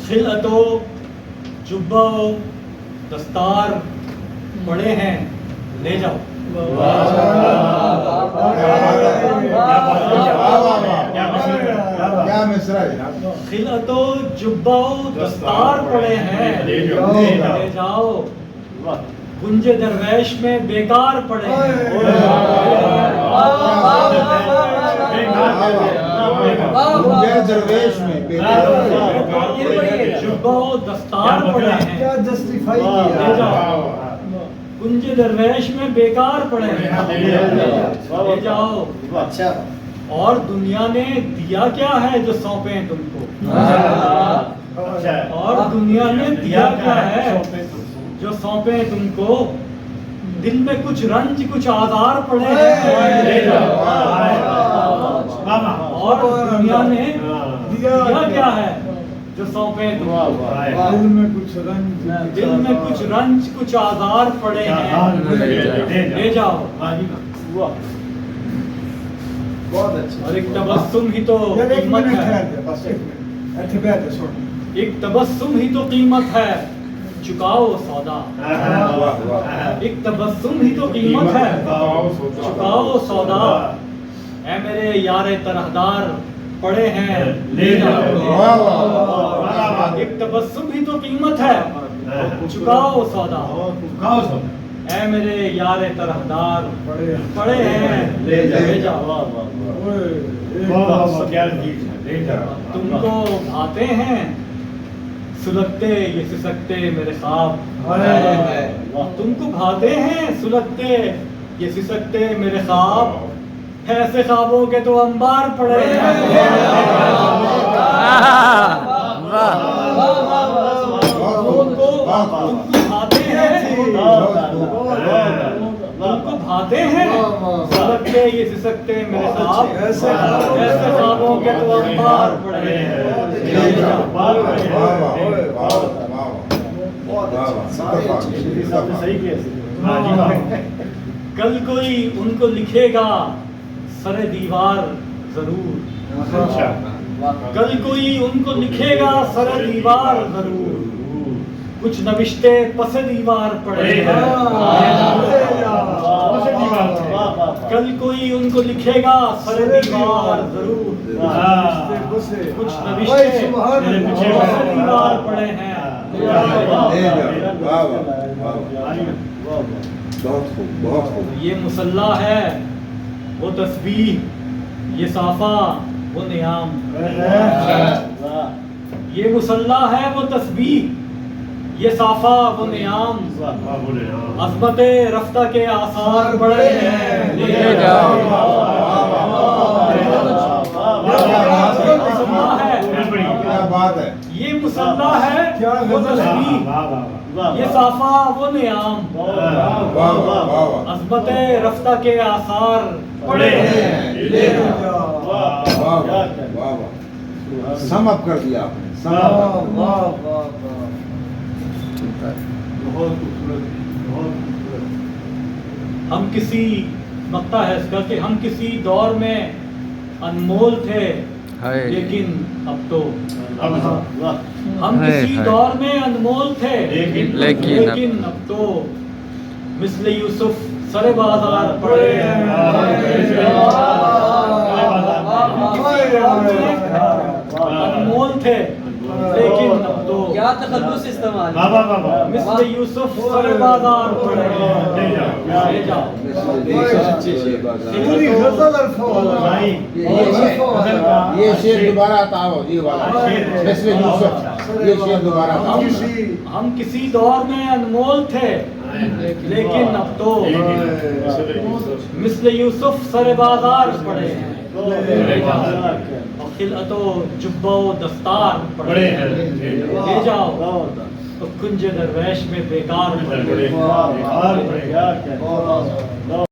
خلعت و جبہ و دستار پڑے ہیں لے جاؤ. خلعت و جبہ و دستار پڑے ہیں لے جاؤ. گنج درویش میں بیکار پڑے ہیں. درویش میں جبہ و دستار پڑے ہیں کیا جسٹیفائی لے جاؤ. گنج درویش میں بیکار پڑے ہیں لے جاؤ. اچھا اور دنیا نے دیا کیا ہے جو سونپیں تم کو. اور دنیا نے دیا کیا ہے جو سونپیں تم کو. دل میں کچھ رنج کچھ آزار پڑے ہیں لے جاؤ. اور دنیا نے دیا کیا ہے جو سونپیں تم کو. دل میں کچھ رنج دل میں کچھ رنج کچھ آزار پڑے ہیں لے جاؤ. بہت اچھا. اور ایک تبسم ہی تو قیمت ہے. ایک تبسم ہی تو قیمت ہے چکاؤ سودا. ایک تبسم ہی تو قیمت ہے چکاؤ سودا. اے میرے یار طرحدار پڑے ہیں لے جاؤ. ایک تبسم ہی تو قیمت ہے چکاؤ سودا. اے میرے یار طرحدار پڑے ہیں لے جاؤ. تم کو بھاتے ہیں سلگتے یہ سسکتے میرے خواب. تم کو بھاتے ہیں سلگتے یہ سسکتے میرے خواب. ایسے خوابوں کے تو انبار پڑے ہیں. تم کو بھاتے ہیں تم کو بھاتے ہیں سلگتے یہ سسکتے میرے خواب. ایسے خوابوں کے تو انبار پڑے ہیں. کل کوئی ان کو لکھے گا سر دیوار ضرور. کل کوئی ان کو لکھے گا سر دیوار ضرور. کچھ نوشتے پس دیوار پڑے ہیں. کل کوئی ان کو لکھے گا سر دیوار ضرور. کچھ نوشتے پس دیوار پڑے ہیں. یہ مسلح ہے وہ تسبیح یہ صافہ وہ نیام. یہ مسلح ہے وہ تسبیح یہ صافہ وہ نیام. عظمت رفتہ کے آثار بڑے ہیں لے جاؤ. یہ مسلح ہے وہ تسبیح یہ صافہ وہ نیام. عظمت رفتہ کے آثار پڑے ہیں لے جاؤ. سم اپ کر دیا آپ نے. ہم کسی مقطع ہے اس کا کہ ہم کسی دور میں انمول تھے لیکن اب تو. ہم کسی دور میں انمول تھے لیکن اب تو مثل یوسف سر بازار پڑے ہیں. انمول تھے لیکن اب تو کیا تخلص استعمال مثل یوسف سر بازار پڑے ہیں لے جاؤ. پوری غزل یہ شعر دوبارہ آتا جی والا مثل یوسف. یہ شعر دوبارہ آتا. ہم کسی دور میں انمول تھے لیکن اب تو مثل یوسف سر بازار پڑے ہیں. خلعت و جبہ و دستار پڑے ہیں لے جاؤ. کنج درویش میں بیکار پڑے.